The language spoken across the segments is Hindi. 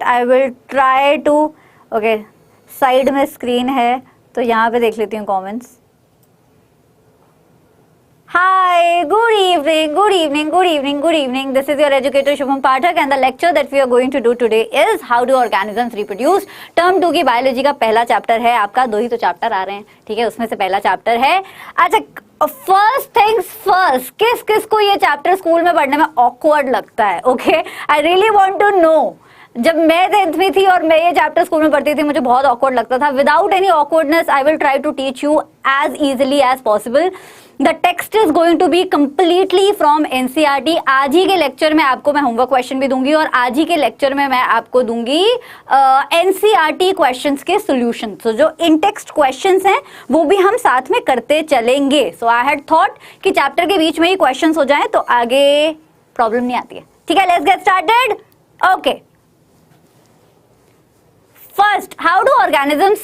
I will try to, okay side में स्क्रीन है तो यहाँ पे देख लेती हूँ comments. Hi, good evening, good evening, good evening, good evening. This is your educator Shubham Pathak and the lecture that we are going to do today is how do organisms reproduce. Term 2 की बायोलॉजी का पहला चैप्टर है आपका, 2 ही तो चैप्टर आ रहे हैं, ठीक है, उसमें से पहला चैप्टर है. अच्छा, फर्स्ट थिंग्स फर्स्ट, किस किस को ये चैप्टर स्कूल में पढ़ने में ऑकवर्ड लगता है? Okay, I really want to know. जब मैं 10th में थी और मैं ये चैप्टर स्कूल में पढ़ती थी, मुझे बहुत ऑकवर्ड लगता था. Without any awkwardness I will try to teach you as easily as possible. The text is going to be completely from NCERT. आज ही के लेक्चर में आपको मैं होमवर्क क्वेश्चन भी दूंगी और आज ही के लेक्चर में मैं आपको दूंगी एनसीईआरटी क्वेश्चंस के सॉल्यूशन. तो जो इन टेक्स्ट क्वेश्चंस हैं वो भी हम साथ में करते चलेंगे. सो आई हैड थॉट कि चैप्टर के बीच में ही क्वेश्चंस हो जाएं तो आगे प्रॉब्लम नहीं आती है. ठीक है, let's get started. Okay, first, how do organisms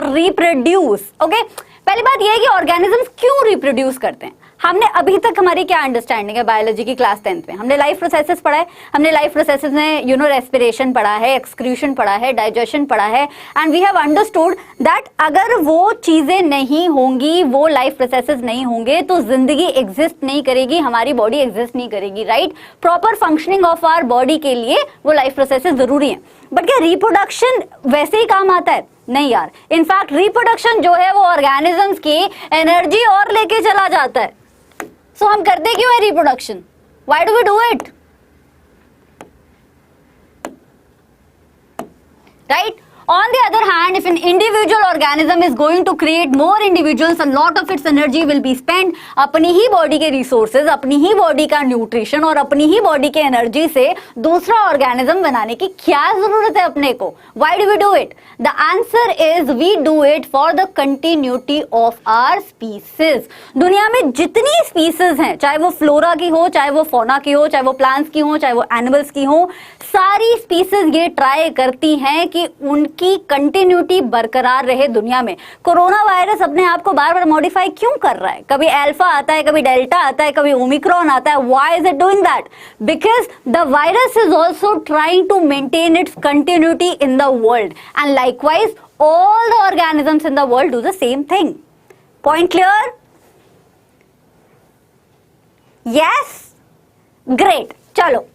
reproduce. Okay, पहली बात यह है कि ऑर्गेनिजम्स क्यों रिप्रोड्यूस करते हैं. हमने अभी तक, हमारी क्या अंडरस्टैंडिंग है बायोलॉजी की क्लास 10th में, हमने लाइफ प्रोसेसेस पढ़ा है. हमने लाइफ प्रोसेसेस में रेस्पिरेशन पढ़ा है, एक्सक्रीशन पढ़ा है, डाइजेशन पढ़ा है, and we have understood that अगर वो चीजें नहीं होंगी, वो लाइफ प्रोसेसेस नहीं होंगे तो जिंदगी एग्जिस्ट नहीं करेगी, हमारी बॉडी एग्जिस्ट नहीं करेगी. Right, proper functioning of our body के लिए वो लाइफ प्रोसेसेस जरूरी है. बट क्या रिप्रोडक्शन वैसे ही काम आता है? नहीं यार. इनफैक्ट रिप्रोडक्शन जो है वो ऑर्गेनिजम्स की एनर्जी और लेके चला जाता है. सो हम करते क्यों है reproduction? Why do we do it? Right. On the other hand, if an individual organism is going to create more individuals, a lot of its energy will be spent अपनी ही बॉडी के रिसोर्सेज, अपनी ही बॉडी का न्यूट्रिशन और अपनी ही बॉडी के एनर्जी से दूसरा ऑर्गेनिज्म बनाने की क्या जरूरत है अपने को? Why do we do it? The answer is we do it for the continuity of our species. दुनिया में जितनी स्पीसीज हैं, चाहे वो फ्लोरा की हो, चाहे वो फौना की हो, चाहे वो प्लांट्स की हो, चाहे वो एनिमल्स की हो, सारी स्पीसीज ये ट्राई करती हैं कि उनकी कंटिन्यूटी बरकरार रहे दुनिया में. कोरोना वायरस अपने आप को बार बार मॉडिफाई क्यों कर रहा है? कभी अल्फा आता है, कभी डेल्टा आता है, कभी ओमिक्रॉन आता है. Why is it doing that? Because the virus is also trying to maintain its continuity in the world and likewise all the organisms in the world do the same thing. Point clear? Yes, great. चलो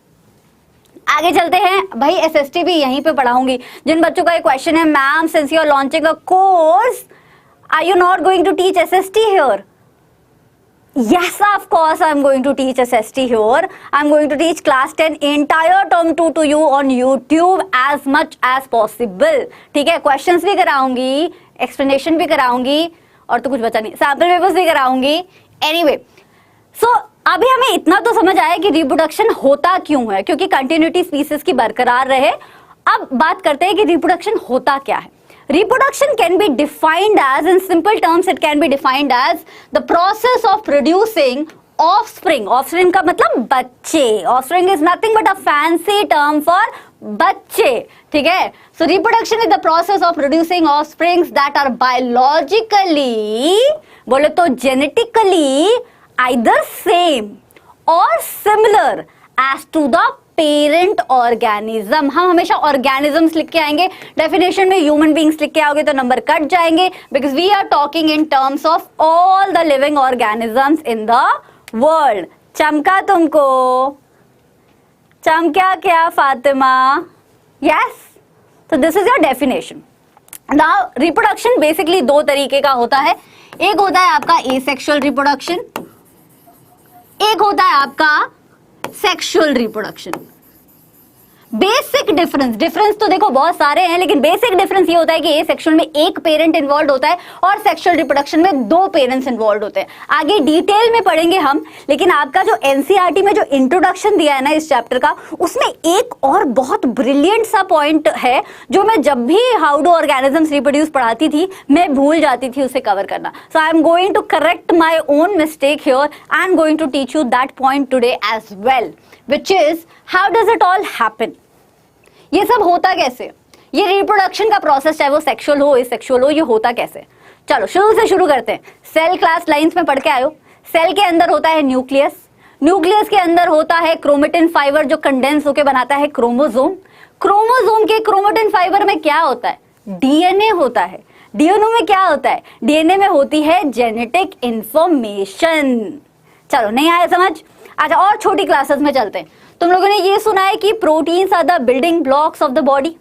आगे चलते हैं भाई. एसएसटी भी यहीं पे पढ़ाऊंगी. जिन बच्चों का ये क्वेश्चन है, ma'am since you are launching a course, are you not going to teach SST here? Yes, of course I'm going to teach SST here. I'm going to teach class 10 entire term 2 to you on YouTube as much as possible. ठीक है, questions भी कराऊंगी, explanation भी कराऊंगी और तो कुछ बचा नहीं, sample papers भी कराऊंगी. Anyway, so अभी हमें इतना तो समझ आया कि रिप्रोडक्शन होता क्यों है, क्योंकि कंटिन्यूटी स्पीसीज की बरकरार रहे. अब बात करते हैं कि रिप्रोडक्शन होता क्या है. Reproduction can be defined as, in simple terms, it can be defined as the process of producing offspring. Offspring का मतलब बच्चे. Offspring is nothing but a fancy term for बच्चे. ठीक है. So reproduction is the process of producing offsprings that are biologically, बोले तो genetically, either same or similar as to the parent organism. हम हमेशा ऑर्गेनिजम्स लिख के आएंगे. डेफिनेशन में ह्यूमन बींग्स लिख के आओगे तो नंबर कट जाएंगे, because we are talking in terms of all the living organisms in the world. चमका तुमको? चमका क्या फातिमा? यस. तो this is your definition. Now reproduction basically दो तरीके का होता है. एक होता है आपका एसेक्सुअल रिप्रोडक्शन, एक होता है आपका सेक्सुअल रिप्रोडक्शन. बेसिक डिफरेंस तो देखो बहुत सारे हैं, लेकिन बेसिक डिफरेंस ये होता है कि एसेक्सुअल में एक पेरेंट इन्वॉल्व होता है और सेक्सुअल रिप्रोडक्शन में दो पेरेंट्स इन्वॉल्व होते हैं. आगे डिटेल में पढ़ेंगे हम, लेकिन आपका जो एनसीईआरटी में जो इंट्रोडक्शन दिया है ना इस चैप्टर का, उसमें एक और बहुत ब्रिलियंट सा पॉइंट है जो मैं जब भी हाउ डू ऑर्गेनिजम्स रिप्रोड्यूस पढ़ाती थी मैं भूल जाती थी उसे कवर करना. So I am going to correct my own mistake here. I am going to teach you that point today as well, which is how does it all happen. ये सब होता कैसे? ये रिप्रोडक्शन का प्रोसेस, चाहे वो सेक्सुअल हो एसेक्सुअल हो, ये होता कैसे? चलो शुरू से शुरू करते हैं. सेल क्लास लाइंस में पढ़ के आयो. सेल के अंदर होता है न्यूक्लियस. न्यूक्लियस के अंदर होता है क्रोमेटिन फाइबर जो कंडेंस होकर बनाता है क्रोमोसोम. क्रोमोसोम के क्रोमेटिन फाइबर में क्या होता है? डीएनए होता है। डीएनए में क्या होता है? डीएनए में होती है जेनेटिक इंफॉर्मेशन। चलो, नहीं आया समझ? अच्छा, और छोटी क्लासेस में चलते हैं। तुम लोगों ने ये सुना है कि proteins are the building blocks of the body.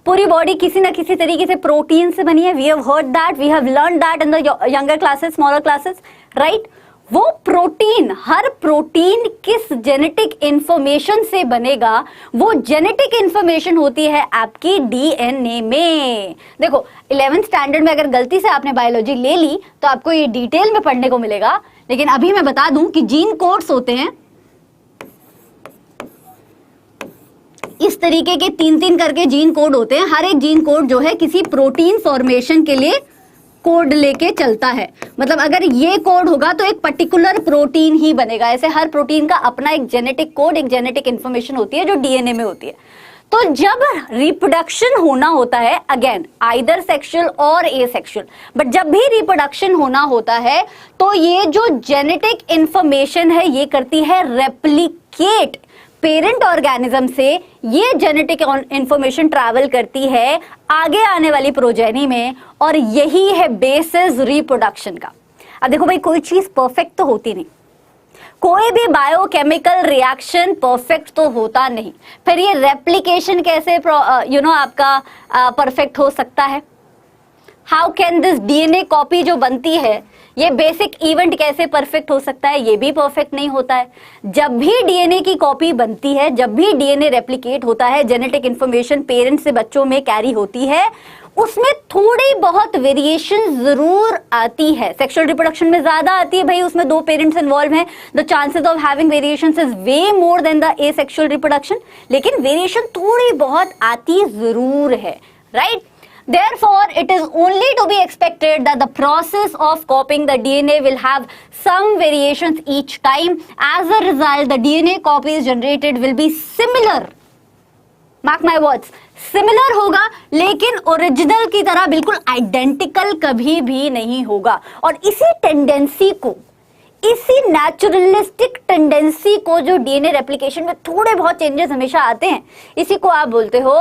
पूरी बॉडी किसी ना किसी तरीके से प्रोटीन से बनी है। We have heard that, we have learn that in the younger classes, smaller classes, right? वो प्रोटीन, हर प्रोटीन किस जेनेटिक इंफॉर्मेशन से बनेगा? वो जेनेटिक इंफॉर्मेशन होती है आपकी डीएनए में। देखो, 11th स्टैंडर्ड में अगर गलती से आपने बायोलॉजी ले ली तो आपको ये डिटेल में पढ़ने को मिलेगा, लेकिन अभी मैं बता दूं कि जीन कोड्स होते हैं इस तरीके के, 3-3 करके जीन कोड होते हैं। हर एक जीन कोड जो है किसी प्रोटीन फॉर्मेशन के लिए कोड लेके चलता है। मतलब अगर ये कोड होगा तो एक पर्टिकुलर प्रोटीन ही बनेगा। ऐसे हर प्रोटीन का अपना एक जेनेटिक कोड, एक जेनेटिक इंफॉर्मेशन होती है जो डीएनए में होती है। तो जब रिप्रोडक्शन होना होता है, अगेन आइदर सेक्सुअल और एसेक्सुअल, बट जब भी रिप्रोडक्शन होना होता है तो ये जो जेनेटिक इंफॉर्मेशन है ये करती है रेप्लिकेट। पेरेंट ऑर्गेनिज्म से ये जेनेटिक इंफॉर्मेशन ट्रैवल करती है आगे आने वाली प्रोजेनी में, और यही है बेसिस रिप्रोडक्शन का। अब देखो भाई, कोई चीज परफेक्ट तो होती नहीं, कोई भी बायोकेमिकल रिएक्शन परफेक्ट तो होता नहीं, फिर ये रेप्लिकेशन कैसे आपका परफेक्ट हो सकता है? How can this DNA copy जो बनती है, ये बेसिक इवेंट कैसे परफेक्ट हो सकता है? ये भी परफेक्ट नहीं होता है। जब भी डीएनए की कॉपी बनती है, जब भी डीएनए रेप्लिकेट होता है, जेनेटिक इंफॉर्मेशन पेरेंट्स से बच्चों में कैरी होती है, उसमें थोड़ी बहुत वेरिएशन जरूर आती है। सेक्सुअल रिप्रोडक्शन में ज्यादा आती है भाई, उसमें 2 पेरेंट्स इन्वॉल्व हैं, the chances of having variations is way more than the asexual reproduction, लेकिन वेरिएशन थोड़ी बहुत आती जरूर है, right? Therefore, it is only to be expected that the process of copying the DNA will have some variations each time. As a result, the DNA copies generated will be similar. Mark my words, similar होगा, लेकिन ओरिजिनल की तरह बिल्कुल आइडेंटिकल कभी भी नहीं होगा। और इसी टेंडेंसी को, इसी नेचुरलिस्टिक टेंडेंसी को, जो डीएनए रेप्लिकेशन में थोड़े बहुत चेंजेस हमेशा आते हैं, इसी को आप बोलते हो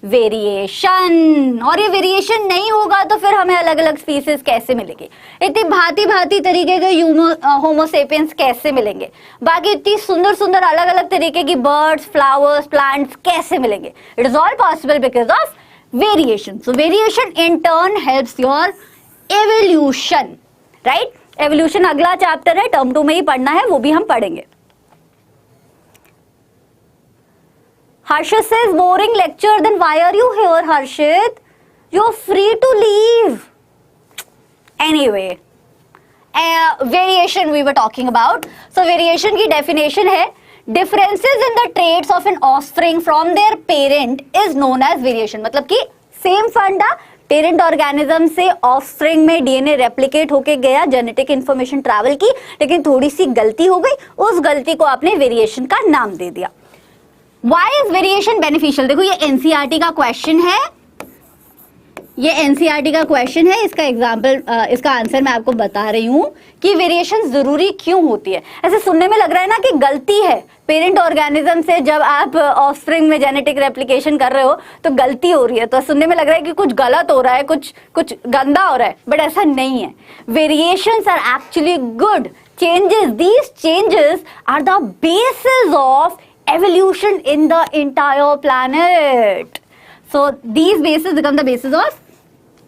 वेरिएशन। और ये वेरिएशन नहीं होगा तो फिर हमें अलग अलग स्पीसीज कैसे मिलेंगे? इतनी भांति भांति तरीके के होमोसेपियंस कैसे मिलेंगे? बाकी इतनी सुंदर सुंदर अलग अलग तरीके की बर्ड्स, फ्लावर्स, प्लांट्स कैसे मिलेंगे? It is all possible because of variation. So variation in turn helps your evolution, right? Evolution अगला चैप्टर है, टर्म 2 में ही पढ़ना है, वो भी हम पढ़ेंगे। Harshit says boring lecture, then why are you here, Harshit? You're free to leave. Anyway, variation we were talking about. So variation की definition है, differences in the traits of an offspring from their parent is known as variation. मतलब कि same फंडा, पेरेंट ऑर्गेनिज्म से ऑफस्प्रिंग में डीएनए रेप्लिकेट होके गया, जेनेटिक इंफॉर्मेशन ट्रैवल की, लेकिन थोड़ी सी गलती हो गई, उस गलती को आपने वेरिएशन का नाम दे दिया। Why is variation beneficial? देखो, ये एनसीईआरटी का क्वेश्चन है, ये एनसीईआरटी का क्वेश्चन है। इसका एग्जाम्पल, इसका आंसर मैं आपको बता रही हूँ कि वेरिएशन जरूरी क्यों होती है। ऐसे सुनने में लग रहा है ना कि गलती है पेरेंट ऑर्गेनिज्म से, जब आप ऑफस्प्रिंग में जेनेटिक रेप्लिकेशन कर रहे हो तो गलती हो रही है, तो सुनने में लग रहा है कि कुछ गलत हो रहा है, कुछ गंदा हो रहा है, बट ऐसा नहीं है। Variations are actually good changes. These changes are the basis of evolution in the entire planet. So these bases become the basis of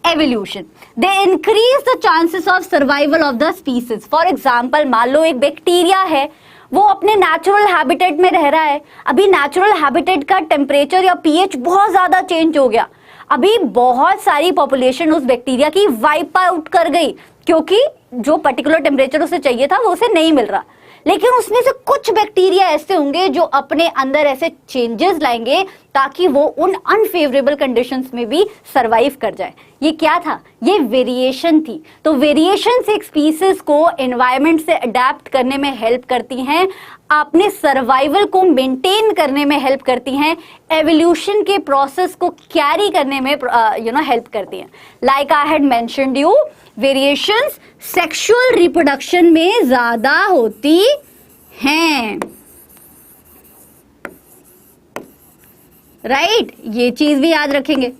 evolution. They increase the chances of survival of the species. For example, मान लो एक बैक्टीरिया है, वो अपने नेचुरल हैबिटेट में रह रहा है, अभी नेचुरल हैबिटेट का टेम्परेचर या पीएच बहुत ज्यादा चेंज हो गया, अभी बहुत सारी पॉपुलेशन उस बैक्टीरिया की वाइप आउट कर गई, क्योंकि जो पर्टिकुलर टेम्परेचर उसे चाहिए था वो उसे नहीं मिल रहा। लेकिन उसमें से कुछ बैक्टीरिया ऐसे होंगे जो अपने अंदर ऐसे चेंजेस लाएंगे ताकि वो उन अनफेवरेबल कंडीशंस में भी सरवाइव कर जाए। ये क्या था? ये वेरिएशन थी। तो वेरिएशन से एक स्पीसीज को एनवायरनमेंट से अडेप्ट करने में हेल्प करती हैं, अपने सर्वाइवल को मेंटेन करने में हेल्प करती हैं, एवोल्यूशन के प्रोसेस को कैरी करने में हेल्प करती हैं। Like I had mentioned you, variations sexual reproduction में ज्यादा होती हैं। राइट, ये चीज भी याद रखेंगे।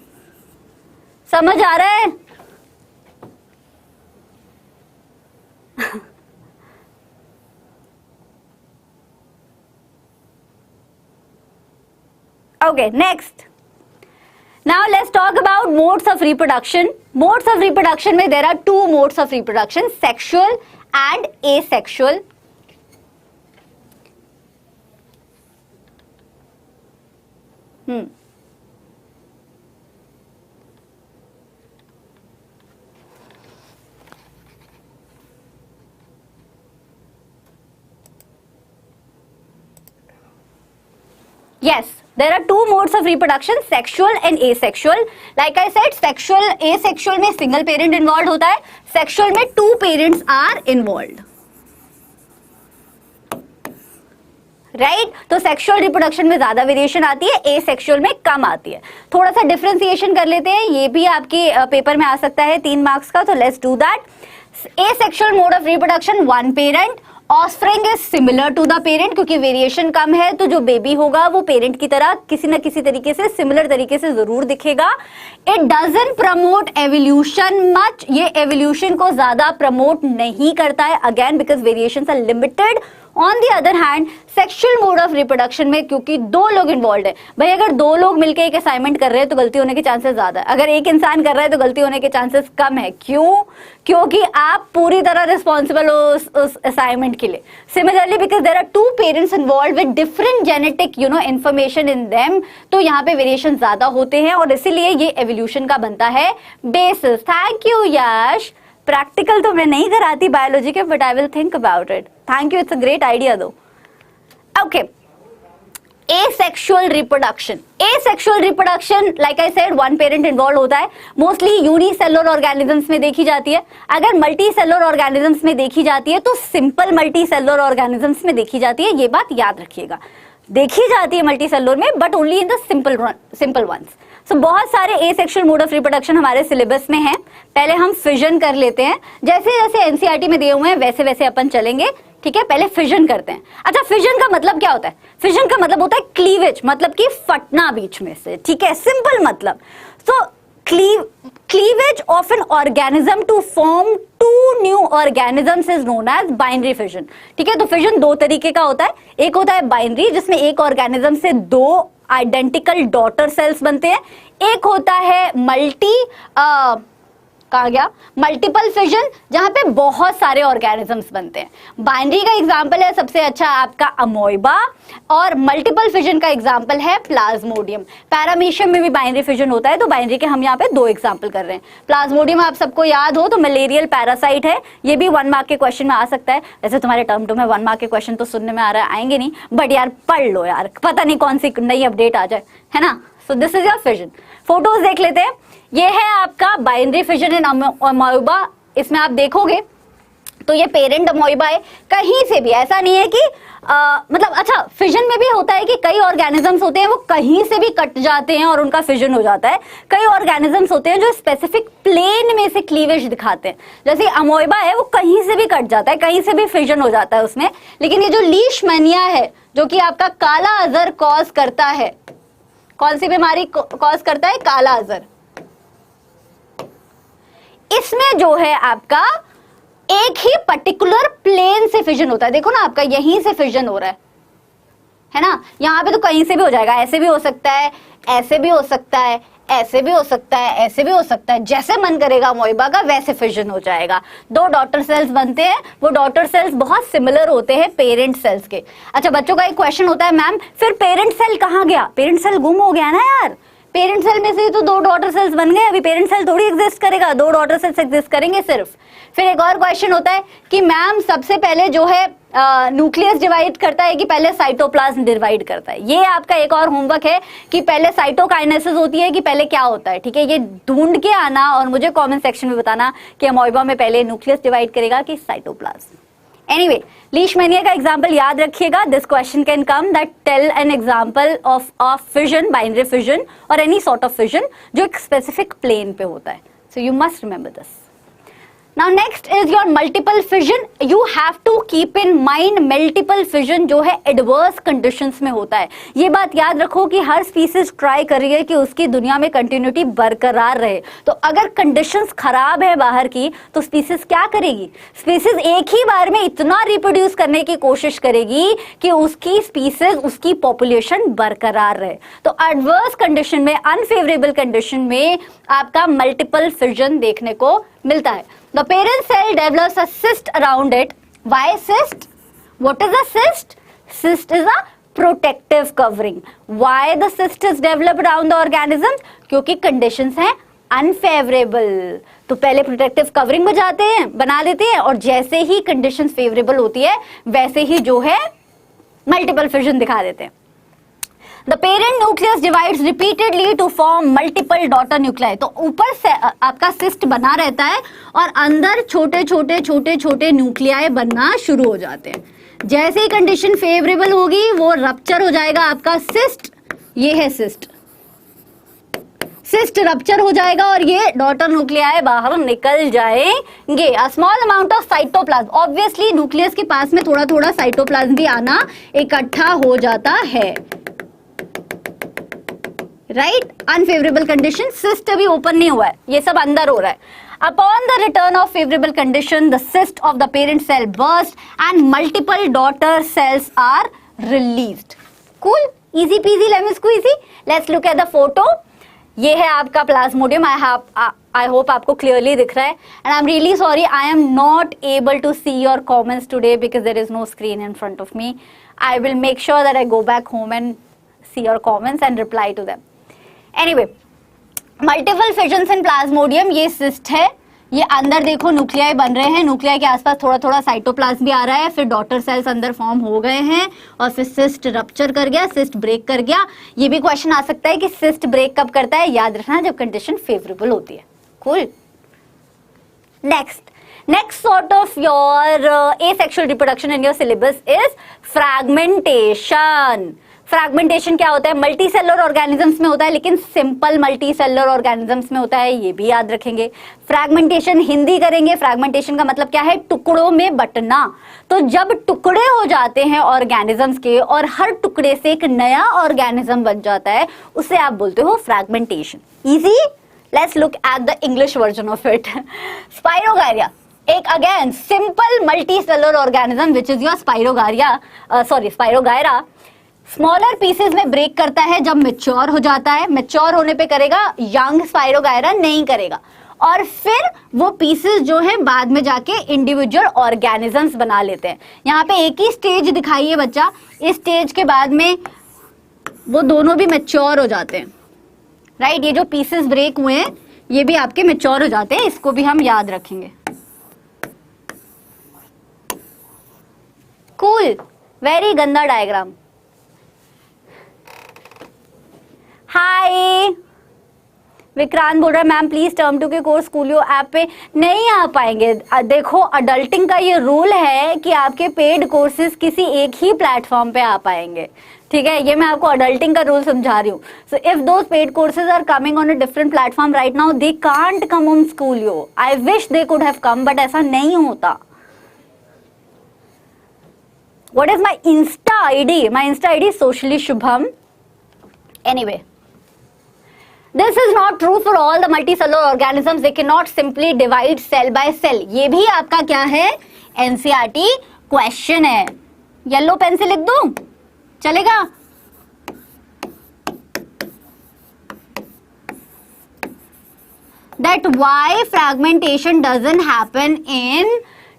समझ आ रहा है? Okay, next. Now let's talk about modes of reproduction. Modes of reproduction में there are two modes of reproduction, sexual and asexual. Yes, there are two modes of reproduction, sexual and asexual. Like I said, sexual, asexual में single parent involved होता है, sexual में two parents are involved. Right, तो सेक्सुअल रिप्रोडक्शन में ज्यादा वेरिएशन आती है, एसेक्सुअल में कम आती है। थोड़ा सा डिफरेंशिएशन कर लेते हैं, ये भी आपकी पेपर में आ सकता है 3 मार्क्स का, तो let's do that. Asexual mode of reproduction, one parent, offspring is similar to the parent, क्योंकि वेरिएशन कम है तो जो बेबी होगा वो पेरेंट की तरह किसी न किसी तरीके से सिमिलर तरीके से जरूर दिखेगा। It doesn't promote evolution much, ये एवोल्यूशन को ज्यादा प्रमोट नहीं करता है, again because variations are limited. On the other hand sexual mode of reproduction में क्योंकि 2 लोग इन्वॉल्व है, भाई अगर 2 लोग मिलकर एक असाइनमेंट कर रहे हैं तो गलती होने के चांसेस ज्यादा है, अगर एक इंसान कर रहा है तो गलती होने के चांसेस कम है। क्यों? क्योंकि आप पूरी तरह रिस्पॉन्सिबल हो उस असाइनमेंट के लिए। Similarly because there are 2 parents involved with different genetic information in them, तो यहाँ पे वेरिएशन ज्यादा होते हैं और इसीलिए ये एवोल्यूशन का बनता है basis. Thank you Yash. Practical तो मैं नहीं कराती बायोलॉजी के, but I will think about it. Thank you, it's a great idea दो। Okay, asexual reproduction. Asexual reproduction like I said one parent involve होता है, मोस्टली यूनिसेलुलर ऑर्गेनिजम्स में देखी जाती है। अगर मल्टीसेलुलर ऑर्गेनिजम्स में देखी जाती है तो सिंपल मल्टीसेलुलर ऑर्गेनिजम्स में देखी जाती है, ये बात याद रखिएगा। देखी जाती है मल्टीसेलुलर में but only in the simple ones. So बहुत सारे एसेक्सुअल मोड ऑफ रिप्रोडक्शन हमारे सिलेबस में है। पहले हम फिजन कर लेते हैं, जैसे जैसे एनसीईआरटी में दिए हुए हैं वैसे वैसे अपन चलेंगे, ठीक है। पहले फिजन करते हैं। अच्छा, फिजन का मतलब क्या होता है? फिजन का मतलब होता है क्लीवेज, मतलब कि फटना बीच में से, ठीक है, सिंपल मतलब। सो cleavage of an organism to form 2 new organisms is known as binary fission, ठीक है। तो फिजन 2 तरीके का होता है, एक होता है बाइनरी जिसमें एक ऑर्गेनिज्म से 2 आइडेंटिकल डॉटर सेल्स बनते हैं, एक होता है कहा गया मल्टीपल फिजन जहां पे बहुत सारे ऑर्गेनिजम्स बनते हैं। बाइनरी का एग्जांपल है सबसे अच्छा आपका अमोइबा, और मल्टीपल फिजन का एग्जांपल है प्लाज्मोडियम। पैरामीशियम में भी बाइनरी फिजन होता है, तो बाइनरी के हम यहाँ पे 2 एग्जांपल कर रहे हैं। प्लाज्मोडियम आप सबको याद हो तो मलेरियल पैरासाइट है, ये भी 1 मार्क के क्वेश्चन में आ सकता है। वैसे तुम्हारे टर्म 2 में 1 मार्क के क्वेश्चन तो सुनने में आ रहा है आएंगे नहीं, बट यार पढ़ लो यार, पता नहीं कौन सी नई अपडेट आ जाए, है ना। सो this is your fission. Photos देख लेते हैं। ये है आपका बाइनरी फिजन इन अमोइबा। इसमें आप देखोगे तो ये पेरेंट अमोइबा है, कहीं से भी ऐसा नहीं है कि मतलब अच्छा फिजन में भी होता है कि कई ऑर्गेनिजम्स होते हैं वो कहीं से भी कट जाते हैं और उनका फिजन हो जाता है। कई ऑर्गेनिजम्स होते हैं जो स्पेसिफिक प्लेन में से क्लीवेज दिखाते हैं, जैसे अमोइबा है वो कहीं से भी कट जाता है, कहीं से भी फिजन हो जाता है उसमें। लेकिन ये जो लीशमैनिया है जो कि आपका काला अजर कॉज करता है, कौन सी बीमारी कॉज करता है? काला अजर। इसमें जो है आपका एक ही पर्टिकुलर प्लेन से फिजन होता है। देखो ना, आपका यहीं से फिजन हो रहा है ना। यहाँ पे तो कहीं से भी हो जाएगा, ऐसे भी हो सकता है, ऐसे भी हो सकता है, ऐसे भी हो सकता है, ऐसे भी हो सकता है, जैसे मन करेगा अमोइबा का वैसे फिजन हो जाएगा। 2 डॉटर सेल्स बनते हैं, वो डॉटर सेल्स बहुत सिमिलर होते हैं पेरेंट सेल्स के। अच्छा, बच्चों का एक क्वेश्चन होता है, मैम फिर पेरेंट सेल कहाँ गया? पेरेंट सेल गुम हो गया ना यार। पेरेंट सेल में से तो 2 डॉटर सेल्स बन गए, अभी पेरेंट सेल थोड़ी एग्जिस्ट करेगा, 2 डॉटर सेल्स एग्जिस्ट करेंगे सिर्फ। फिर एक और क्वेश्चन होता है कि मैम सबसे पहले जो है न्यूक्लियस डिवाइड करता है कि पहले साइटोप्लाज्म डिवाइड करता है? ये आपका एक और होमवर्क है कि पहले साइटोकाइनेसिस होती है कि पहले क्या होता है, ठीक है। ये ढूंढ के आना और मुझे कमेंट सेक्शन में बताना कि अमोइबा में पहले न्यूक्लियस डिवाइड करेगा कि साइटोप्लाज्म। एनीवे, लीशमैनिया का एग्जांपल याद रखिएगा। This question can come that tell an example of fission, binary fission और एनी सॉर्ट ऑफ फिजन जो एक स्पेसिफिक प्लेन पे होता है। So you must remember this. Now next is your multiple fission. You have to keep in mind multiple fission जो है एडवर्स कंडीशंस में होता है. ये बात याद रखो कि हर स्पीसीज ट्राई कर रही है कि उसकी दुनिया में कंटिन्यूटी बरकरार रहे. तो अगर कंडीशंस खराब है बाहर की तो स्पीसीज क्या करेगी? स्पीसीज एक ही बार में इतना रिप्रोड्यूस करने की कोशिश करेगी कि उसकी स्पीसीज, उसकी पॉपुलेशन बरकरार रहे. तो एडवर्स कंडीशन में, अनफेवरेबल कंडीशन में आपका मल्टीपल फिजन देखने को मिलता है. The parent cell develops a cyst around it. Why cyst? What is a cyst? Cyst is a protective covering. Why the cyst is developed around the organism? क्योंकि conditions हैं unfavorable. तो पहले protective covering बना देते हैं और जैसे ही conditions favorable होती है वैसे ही जो है multiple fission दिखा देते हैं. The parent nucleus divides repeatedly to form multiple daughter nuclei. तो ऊपर से आपका cyst बना रहता है और अंदर छोटे छोटे छोटे छोटे न्यूक्लियाई बनना शुरू हो जाते हैं. जैसे ही कंडीशन फेवरेबल होगी वो रप्चर हो जाएगा आपका cyst. ये है cyst. cyst रप्चर हो जाएगा और ये डॉटर न्यूक्लियाई बाहर निकल जाएंगे. A small amount of cytoplasm. Obviously nucleus के पास में थोड़ा थोड़ा साइटोप्लाज्म भी आना इकट्ठा हो जाता है. Right, unfavourable condition. सिस्ट अभी ओपन नहीं हुआ है, ये सब अंदर हो रहा है. Upon the return of favourable condition the cyst of the parent cell burst and multiple daughter cells are released. Cool, easy peasy lemon squeezy. Let's look at the photo. ये है आपका प्लाज्मोडियम. आई होप आपको क्लियरली दिख रहा है. And I am really sorry, I am not able to C your comments today because there is no screen in front of me. I will make sure that I go back home and see your comments and reply to them. Anyway, multiple fissions in plasmodium. ये सिस्ट है, ये अंदर देखो न्यूक्लियाई बन रहे हैं. न्यूक्लियाई के आसपास थोड़ा थोड़ा साइटोप्लाज्म भी आ रहा है. फिर डॉटर सेल्स अंदर फॉर्म हो गए हैं और फिर सिस्ट रप्चर कर गया, सिस्ट ब्रेक कर गया. ये भी क्वेश्चन आ सकता है कि सिस्ट ब्रेक कब करता है. याद रखना जब कंडीशन फेवरेबल होती है. Cool. Next sort of your asexual reproduction in your syllabus is fragmentation. Fragmentation क्या होता है? मल्टी सेलर ऑर्गेनिजम्स में होता है, लेकिन सिंपल मल्टी सेलर ऑर्गेनिजम्स में होता है. ये भी याद रखेंगे. फ्रैगमेंटेशन हिंदी करेंगे. फ्रैगमेंटेशन का मतलब क्या है? टुकड़ों में बंटना. तो जब टुकड़े हो जाते हैं ऑर्गेनिजम्स के और हर टुकड़े से एक नया ऑर्गेनिज्म बन जाता है, उसे आप बोलते हो fragmentation. Easy. Let's look at the English version of it. Spirogyra, एक again simple multi cellular organism which is your spirogyra. Smaller pieces में ब्रेक करता है जब मेच्योर हो जाता है. मेच्योर होने पे करेगा, यंग स्पाइरोगायरा नहीं करेगा. और फिर वो पीसेस जो है बाद में जाके इंडिविजुअल ऑर्गेनिजम्स बना लेते हैं. यहाँ पे एक ही स्टेज दिखाई है बच्चा. इस स्टेज के बाद में वो दोनों भी मेच्योर हो जाते हैं. राइट, ये जो पीसेस ब्रेक हुए हैं ये भी आपके मेच्योर हो जाते हैं. इसको भी हम याद रखेंगे. कूल. वेरी गंदा डायग्राम. हाय, विक्रांत बोल रहा है मैम प्लीज टर्म 2 के कोर्स स्कूलियो ऐप पे नहीं आ पाएंगे. देखो, अडल्टिंग का ये रूल है कि आपके पेड कोर्सेज किसी एक ही प्लेटफॉर्म पे आ पाएंगे. ठीक है, ये मैं आपको अडल्टिंग का रूल समझा रही हूँ. So if those paid courses are coming on a different platform right now, they can't come on Schoolio. I wish they could have come, but ऐसा नहीं होता. What is my Insta ID? My Insta ID is socially Shubham. Anyway, this is not true for all the multicellular organisms. They cannot simply divide cell by cell. ये भी आपका क्या है? NCERT क्वेश्चन है. येलो पेन से लिख दूं? चलेगा? That why fragmentation doesn't happen in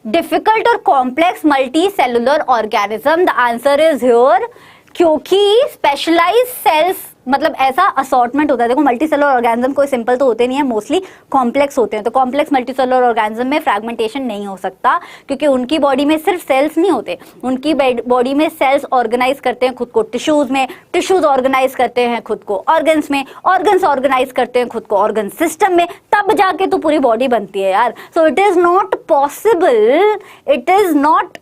difficult or complex multicellular organism? The answer is here. क्योंकि specialized cells मतलब ऐसा असॉर्टमेंट होता है. देखो, मल्टी सेलर ऑर्गेनिज्म कोई सिंपल तो होते नहीं है, मोस्टली कॉम्प्लेक्स होते हैं. तो कॉम्प्लेक्स मल्टी सेलर ऑर्गेनिज्म में फ्रैगमेंटेशन नहीं हो सकता क्योंकि उनकी बॉडी में सिर्फ सेल्स नहीं होते. उनकी बॉडी में सेल्स ऑर्गेनाइज करते हैं खुद को टिश्यूज में, टिश्यूज ऑर्गेनाइज करते हैं खुद को ऑर्गन्स में, ऑर्गन्स ऑर्गेनाइज करते हैं खुद को ऑर्गन सिस्टम में, तब जाके तो पूरी बॉडी बनती है यार. So it is not possible, it is not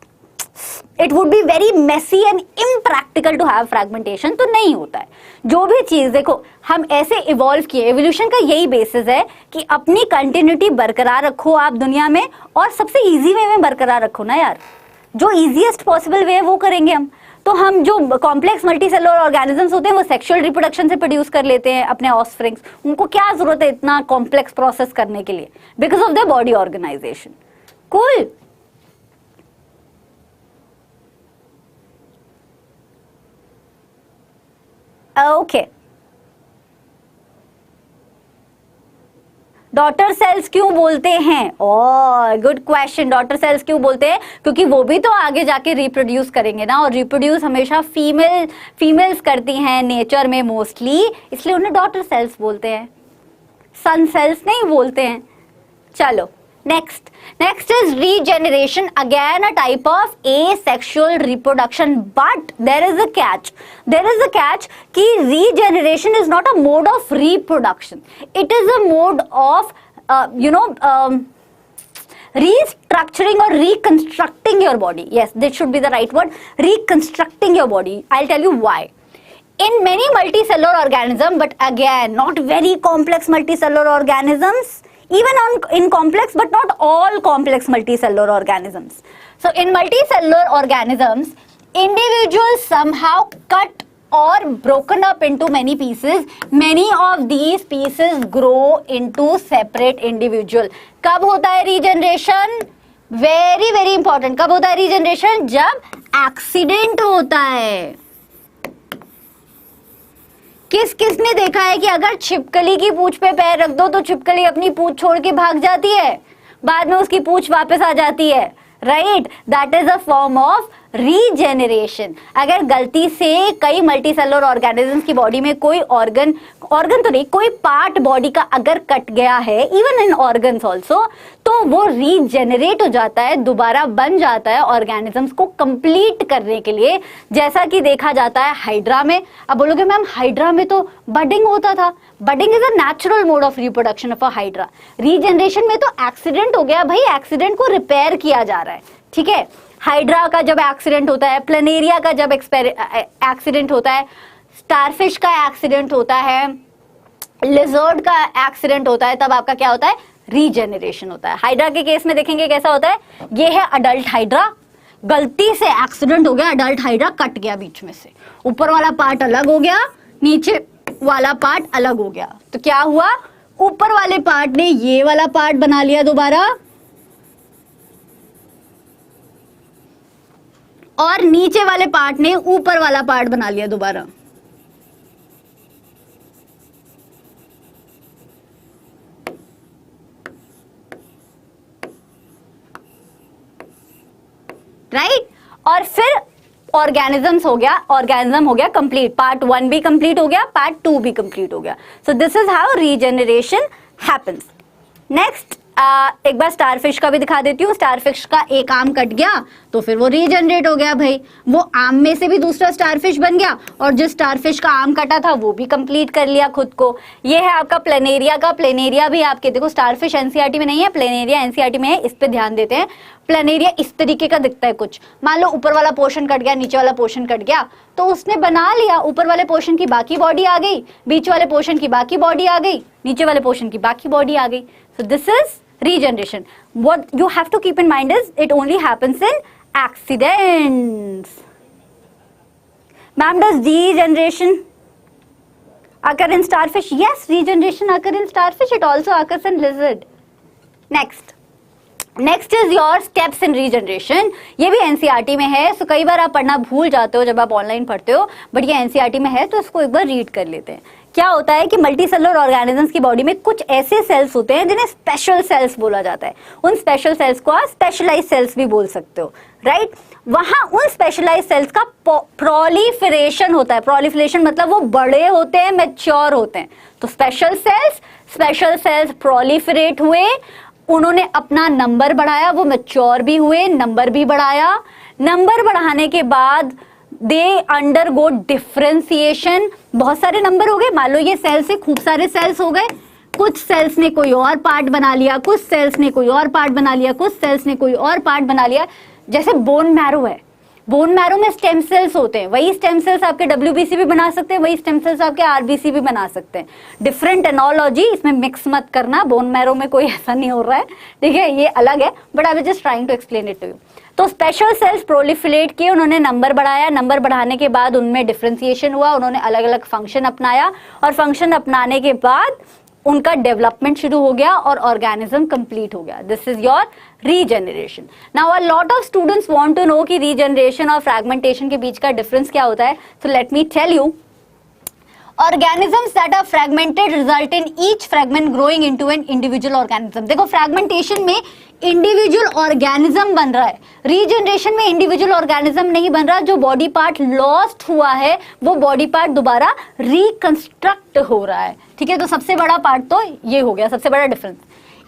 it would be very messy and impractical to have fragmentation, तो नहीं होता है। जो भी चीज देखो हम ऐसे इवॉल्व किए, एवोल्यूशन का यही बेसिस है कि अपनी कंटिन्यूटी बरकरार रखो आप दुनिया में, और सबसे इजी वे में बरकरार रखो ना यार, जो इजीएस्ट पॉसिबल वे है वो करेंगे हम। तो हम जो कॉम्प्लेक्स मल्टीसेलुलर ऑर्गेनिजम्स होते हैं वो सेक्सुअल रिप्रोडक्शन से प्रोड्यूस कर लेते हैं अपने ऑफस्प्रिंग्स, उनको क्या जरूरत है इतना कॉम्प्लेक्स प्रोसेस करने के लिए, because of the body organisation. Cool. Okay, daughter cells क्यों बोलते हैं? Oh good question. Daughter cells क्यों बोलते हैं? क्योंकि वो भी तो आगे जाके रिप्रोड्यूस करेंगे ना, और रिप्रोड्यूस हमेशा फीमेल्स करती हैं नेचर में मोस्टली, इसलिए उन्हें डॉटर सेल्स बोलते हैं, सन सेल्स नहीं बोलते हैं। चलो next is regeneration, again a type of asexual reproduction, but there is a catch कि regeneration is not a mode of reproduction, it is a mode of restructuring or reconstructing your body. Yes, this should be the right word, reconstructing your body. I'll tell you why. In many multicellular organisms, but again not very complex multicellular organisms, even in complex but not all complex multicellular organisms. So in multicellular organisms, individuals somehow cut or broken up into many pieces. Many of these pieces grow into separate individual. कब होता है रीजनरेशन? Very very important. कब होता है रीजनरेशन? जब एक्सीडेंट होता है। किसने देखा है कि अगर छिपकली की पूंछ पे पैर रख दो तो छिपकली अपनी पूंछ छोड़ के भाग जाती है, बाद में उसकी पूंछ वापस आ जाती है, right? That is a form of regeneration. अगर गलती से कई मल्टीसेलुलर ऑर्गेनिजम्स की बॉडी में कोई ऑर्गन तो नहीं, कोई पार्ट बॉडी का अगर कट गया है, इवन इन ऑर्गन्स ऑल्सो, तो वो रीजेनरेट हो जाता है, दोबारा बन जाता है ऑर्गेनिजम्स को कंप्लीट करने के लिए, जैसा कि देखा जाता है हाइड्रा में। अब बोलोगे मैम हाइड्रा में तो बडिंग होता था। Budding is a natural mode of reproduction of a hydra. Regeneration में तो एक्सीडेंट हो गया भाई, एक्सीडेंट को रिपेयर किया जा रहा है, ठीक है। हाइड्रा का जब एक्सीडेंट होता है, प्लेनेरिया का जब एक्सीडेंट होता है, स्टारफिश का एक्सीडेंट होता है, लिजर्ड का एक्सीडेंट होता है, तब आपका क्या होता है? रीजेनरेशन होता है। हाइड्रा के केस में देखेंगे कैसा होता है। ये है अडल्ट हाइड्रा, गलती से एक्सीडेंट हो गया, अडल्ट हाइड्रा कट गया बीच में से, ऊपर वाला पार्ट अलग हो गया, नीचे वाला पार्ट अलग हो गया, तो क्या हुआ? ऊपर वाले पार्ट ने ये वाला पार्ट बना लिया दोबारा, और नीचे वाले पार्ट ने ऊपर वाला पार्ट बना लिया दोबारा। राइट? और फिर ऑर्गेनिज्म हो गया कंप्लीट। पार्ट 1 भी कंप्लीट हो गया, पार्ट 2 भी कंप्लीट हो गया। सो this is how regeneration happens. Next एक बार स्टारफिश का भी दिखा देती हूँ। स्टारफिश का एक आर्म कट गया तो फिर वो रीजनरेट हो गया भाई, वो आर्म में से भी दूसरा स्टारफिश बन गया, और जिस स्टारफिश का आर्म कटा था वो भी कंप्लीट कर लिया खुद को। ये है आपका प्लेनेरिया का। प्लेनेरिया भी आपके देखो, स्टारफिश एनसीईआरटी में नहीं है, प्लेनेरिया एनसीईआरटी में है, इस पे ध्यान देते हैं। प्लेनेरिया इस तरीके का दिखता है कुछ। मान लो ऊपर वाला पोर्शन कट गया, नीचे वाला पोर्शन कट गया, तो उसने बना लिया, ऊपर वाले पोर्शन की बाकी बॉडी आ गई, बीच वाले पोर्शन की बाकी बॉडी आ गई, नीचे वाले पोर्शन की बाकी बॉडी आ गई। सो this is regeneration. What you have to keep in mind is it only happens in accidents. Ma'am, does degeneration occur in starfish? Yes, regeneration occur in starfish. It also occurs in lizard. Next is your steps in regeneration. ये भी एनसीईआरटी में है, सो कई बार आप पढ़ना भूल जाते हो जब आप ऑनलाइन पढ़ते हो, बट ये एनसीईआरटी में है तो इसको एक बार रीड कर लेते हैं। क्या होता है कि मल्टीसेलुलर ऑर्गेनिजम्स की बॉडी में कुछ ऐसे सेल्स होते हैं जिन्हें स्पेशल सेल्स बोला जाता है। उन स्पेशल सेल्स को आप स्पेशलाइज्ड सेल्स भी बोल सकते हो, राइट? वहां उन स्पेशलाइज्ड सेल्स का प्रोलिफरेशन होता है। प्रोलिफरेशन मतलब वो बड़े होते हैं, मैच्योर होते हैं। तो स्पेशल सेल्स प्रोलिफरेट हुए, उन्होंने अपना नंबर बढ़ाया, वो मैच्योर भी हुए, नंबर भी बढ़ाया। नंबर बढ़ाने के बाद दे अंडरगो डिफरेंशिएशन। बहुत सारे नंबर हो गए, मान लो ये सेल से खूब सारे सेल्स हो गए, कुछ सेल्स ने कोई और पार्ट बना लिया, कुछ सेल्स ने कोई और पार्ट बना लिया, कुछ सेल्स ने कोई और पार्ट बना लिया। जैसे बोन मैरो है, बोन मैरो में स्टेम सेल्स होते हैं, वही स्टेम सेल्स आपके WBC भी बना सकते हैं, वही स्टेम सेल्स आपके RBC भी बना सकते हैं। डिफरेंट एनोलॉजी, इसमें मिक्स मत करना, बोन मैरो में कोई ऐसा नहीं हो रहा है, ठीक है, ये अलग है, but I was just trying to explain it to you. तो स्पेशल सेल्स प्रोलिफरेट किए, उन्होंने नंबर बढ़ाया, नंबर बढ़ाने के बाद उनमें डिफरेंशिएशन हुआ, उन्होंने अलग अलग फंक्शन अपनाया, और फंक्शन अपनाने के बाद उनका डेवलपमेंट शुरू हो गया और ऑर्गेनिज्म कंप्लीट हो गया। This is your regeneration. Now a lot of students want to know कि रीजनरेशन और फ्रैगमेंटेशन के बीच का डिफरेंस क्या होता है। So let me tell you, organisms that are fragmented result in each fragment growing into an individual organism। देखो फ्रैगमेंटेशन में इंडिविजुअल ऑर्गेनिज्म बन रहा है, रीजनरेशन में इंडिविजुअल ऑर्गेनिज्म नहीं बन रहा, जो बॉडी पार्ट लॉस्ट हुआ है वो बॉडी पार्ट दोबारा रिकंस्ट्रक्ट हो रहा है, ठीक है। तो सबसे बड़ा पार्ट तो ये हो गया, सबसे बड़ा डिफरेंस।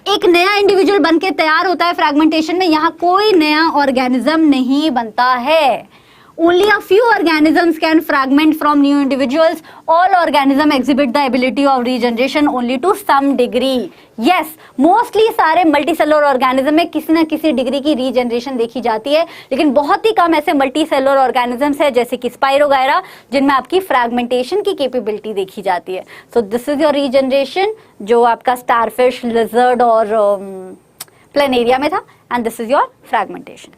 एक नया इंडिविजुअल बन के तैयार होता है फ्रैगमेंटेशन में, यहाँ कोई नया ऑर्गेनिज्म नहीं बनता है। Only a few organisms can fragment from new individuals. All organisms exhibit the ability of regeneration only to some degree. Yes, mostly सारे multicellular organism में किसी न किसी डिग्री की रीजनरेशन देखी जाती है, लेकिन बहुत ही कम ऐसे मल्टीसेलुलर ऑर्गेनिजम्स है जैसे कि स्पाइरोगायरा जिनमें आपकी फ्रैगमेंटेशन की कैपेबिलिटी देखी जाती है। So this is your regeneration, जो आपका स्टारफिश, लिजर्ड और प्लेनेरिया में था, and this is your fragmentation.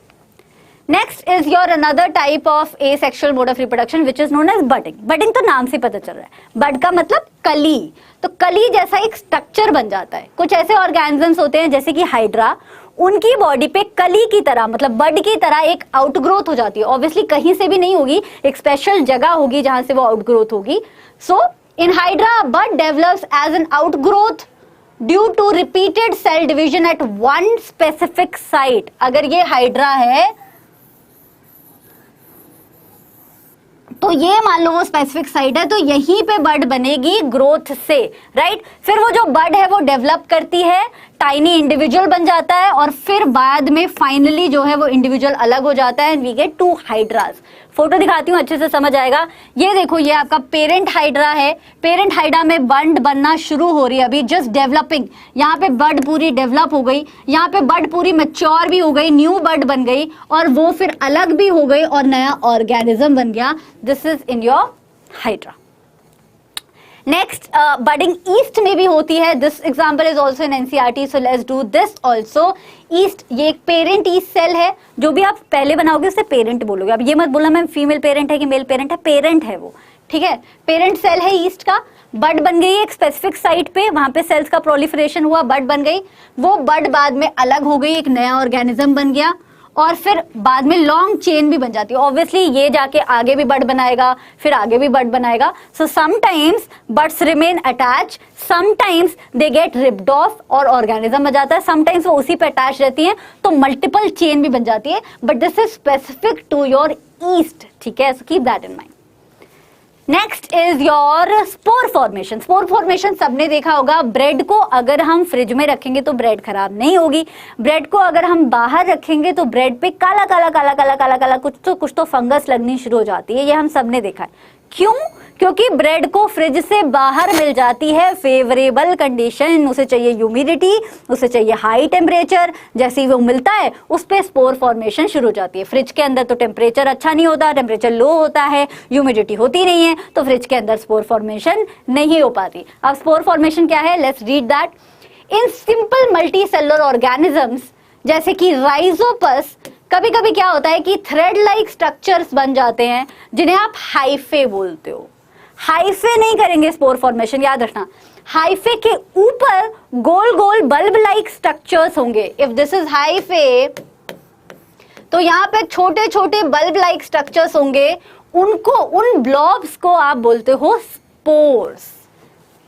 Next is your another type of asexual mode of reproduction which is known as budding. Budding तो नाम से पता चल रहा है, बड का मतलब कली, तो कली जैसा एक स्ट्रक्चर बन जाता है। कुछ ऐसे ऑर्गेनिजम्स होते हैं जैसे कि हाइड्रा, उनकी बॉडी पे कली की तरह मतलब बड की तरह एक आउटग्रोथ हो जाती है। ऑब्वियसली कहीं से भी नहीं होगी, एक स्पेशल जगह होगी जहां से वो आउटग्रोथ होगी। So in hydra bud develops as an outgrowth due to repeated cell division at one specific site. अगर ये हाइड्रा है तो ये मान लो वो स्पेसिफिक साइट है, तो यहीं पे बड बनेगी ग्रोथ से, राइट। फिर वो जो बड है वो डेवलप करती है, टाइनी इंडिविजुअल बन जाता है, और फिर बाद में फाइनली जो है वो इंडिविजुअल अलग हो जाता है, and we get 2 hydras. Photo दिखाती हूँ, अच्छे से समझ आएगा। ये देखो, ये आपका पेरेंट हाइड्रा है, पेरेंट हाइड्रा में बड बनना शुरू हो रही है, अभी जस्ट डेवलपिंग। यहाँ पे बड पूरी डेवलप हो गई, यहाँ पे बड पूरी मैच्योर भी हो गई, न्यू बड बन गई, और वो फिर अलग भी हो गई और नया ऑर्गेनिज्म बन गया। This is in your hydra. Next budding east में भी होती है। This example is also in NCERT, so let's do this also. East, ये एक पेरेंट ईस्ट सेल है, जो भी आप पहले बनाओगे उसे पेरेंट बोलोगे। अब ये मत बोलना मैम फीमेल पेरेंट है कि मेल पेरेंट है, पेरेंट है वो, ठीक है। पेरेंट सेल है ईस्ट का, बड बन गई एक स्पेसिफिक साइट पे, वहां पे सेल्स का प्रोलिफरेशन हुआ, बड बन गई, वो बड बाद में अलग हो गई, एक नया ऑर्गेनिज्म बन गया, और फिर बाद में लॉन्ग चेन भी बन जाती है। ऑब्वियसली ये जाके आगे भी बड बनाएगा, फिर आगे भी बड बनाएगा। So sometimes buds remain attach, sometimes they get ripped off और ऑर्गेनिज्म बन जाता है, समटाइम्स वो उसी पे अटैच रहती है, तो मल्टीपल चेन भी बन जाती है, but this is specific to your yeast, ठीक है। So keep that in mind. Next is your spore formation. Spore formation सबने देखा होगा। ब्रेड को अगर हम फ्रिज में रखेंगे तो ब्रेड खराब नहीं होगी, ब्रेड को अगर हम बाहर रखेंगे तो ब्रेड पे काला काला काला काला काला काला कुछ तो फंगस लगनी शुरू हो जाती है। ये हम सबने देखा है। क्यों? क्योंकि ब्रेड को फ्रिज से बाहर मिल जाती है फेवरेबल कंडीशन, उसे चाहिए ह्यूमिडिटी, उसे चाहिए हाई टेम्परेचर, जैसे ही वो मिलता है उस पे स्पोर फॉर्मेशन शुरू हो जाती है। फ्रिज के अंदर तो टेम्परेचर अच्छा नहीं होता, टेम्परेचर लो होता है, ह्यूमिडिटी होती नहीं है, तो फ्रिज के अंदर स्पोर फॉर्मेशन नहीं हो पाती। अब स्पोर फॉर्मेशन क्या है, let's read that. In simple multi cellular organisms जैसे कि राइजोपस, कभी कभी क्या होता है कि थ्रेड लाइक स्ट्रक्चर्स बन जाते हैं जिन्हें आप हाइफे बोलते हो। हाइफे नहीं करेंगे स्पोर फॉर्मेशन, याद रखना। हाइफे के ऊपर गोल गोल बल्ब लाइक स्ट्रक्चर्स होंगे। इफ दिस इज हाइफे तो यहाँ पे छोटे छोटे बल्ब लाइक स्ट्रक्चर्स होंगे, उनको, उन ब्लॉब्स को आप बोलते हो स्पोर्स,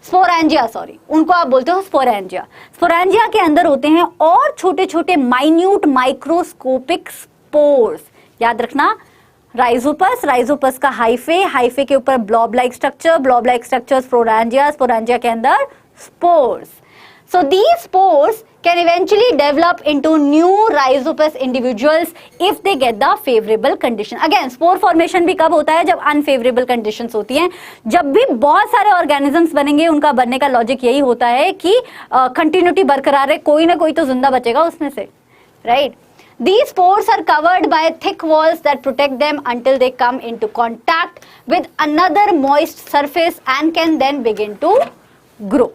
स्पोरेंजिया, सॉरी, उनको आप बोलते हो स्पोरेंजिया। स्पोरेंजिया के अंदर होते हैं और छोटे छोटे माइन्यूट माइक्रोस्कोपिक स्पोर्स। याद रखना, राइजोपस, राइजोपस का हाइफे, हाइफे के ऊपर blob like structure, blob like structure sporangia, sporangia के अंदर spores. So these spores can eventually develop into new rhizopus individuals if they get the favorable condition. Again, spore formation भी कब होता है? जब unfavorable conditions होती हैं। जब भी बहुत सारे organisms बनेंगे, उनका बनने का लॉजिक यही होता है कि कंटिन्यूटी बरकरार है, कोई ना कोई तो जिंदा बचेगा उसमें से, right? These spores are covered by thick walls that protect them until they come into contact with another moist surface and can then begin to grow.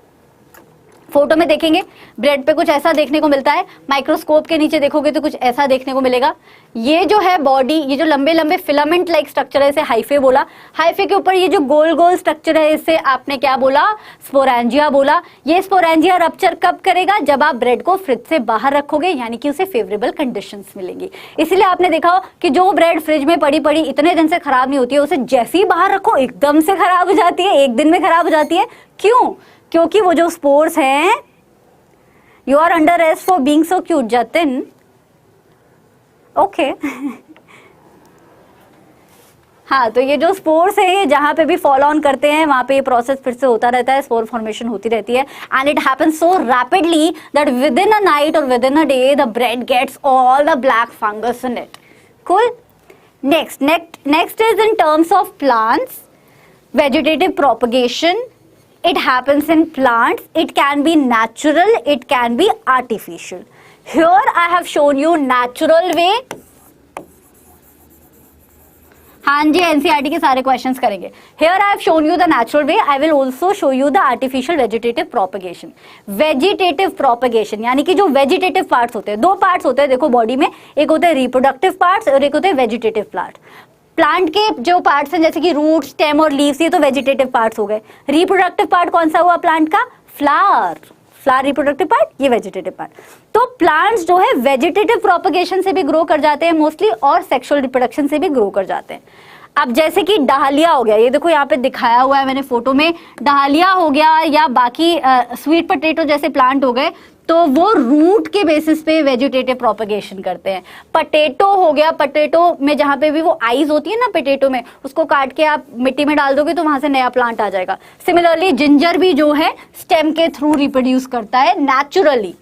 Photo में देखेंगे ब्रेड पे कुछ ऐसा देखने को मिलता है, माइक्रोस्कोप के नीचे देखोगे तो कुछ ऐसा देखने को मिलेगा. ये जो है बॉडी, ये जो लंबे लंबे फिलामेंट लाइक स्ट्रक्चर है, इसे हाइफे बोला. हाइफे के ऊपर ये जो गोल गोल स्ट्रक्चर है, इसे आपने क्या बोला? स्पोरेंजिया बोला. ये स्पोरेंजिया रप्चर कब करेगा? जब आप ब्रेड को फ्रिज से बाहर रखोगे, यानी कि उसे फेवरेबल कंडीशंस मिलेंगी. इसीलिए आपने देखा हो कि जो ब्रेड फ्रिज में पड़ी पड़ी इतने दिन से खराब नहीं होती है, उसे जैसे ही बाहर रखो एकदम से खराब हो जाती है, एक दिन में खराब हो जाती है. क्यों? क्योंकि वो जो स्पोर्स हैं, you are under arrest for being so cute Jatin. Okay. हाँ, तो ये जो स्पोर्स है, ये जहां पे भी फॉलो ऑन करते हैं वहां पे ये प्रोसेस फिर से होता रहता है, स्पोर फॉर्मेशन होती रहती है. And it happens so rapidly that within a night और within a day the bread gets all the black fungus in it. Cool. Next is in terms of plants, vegetative propagation. It happens in plants. It can be natural, it can be artificial. Here I have shown you natural way. हाँ जी, एनसीईआरटी के सारे क्वेश्चंस करेंगे. Here I have shown you the natural way. I will also show you the artificial vegetative propagation. Vegetative propagation यानी कि जो वेजिटेटिव पार्ट्स होते हैं, दो पार्ट्स होते हैं देखो बॉडी में, एक होते हैं रिप्रोडक्टिव पार्ट्स और एक होते हैं वेजिटेटिव पार्ट. प्लांट के जो पार्ट्स हैं जैसे कि रूट, स्टेम और लीव्स, ये तो वेजिटेटिव पार्ट्स हो गए. रिप्रोडक्टिव पार्ट कौन सा हुआ प्लांट का? फ्लावर रिप्रोडक्टिव पार्ट, ये वेजिटेटिव पार्ट. तो प्लांट्स जो है वेजिटेटिव प्रोपगेशन से भी ग्रो कर जाते हैं मोस्टली, और सेक्सुअल रिप्रोडक्शन से भी ग्रो कर जाते हैं. अब जैसे कि डहालिया हो गया, ये देखो यहाँ पे दिखाया हुआ है मैंने फोटो में, डहालिया हो गया या बाकी स्वीट पोटैटो जैसे प्लांट हो गए, तो वो रूट के बेसिस पे वेजिटेटिव प्रोपगेशन करते हैं. पटेटो हो गया, पटेटो में जहां पे भी वो आइज होती है ना पोटैटो में, उसको काट के आप मिट्टी में डाल दोगे तो वहां से नया प्लांट आ जाएगा. सिमिलरली जिंजर भी जो है स्टेम के थ्रू रिप्रोड्यूस करता है नेचुरली.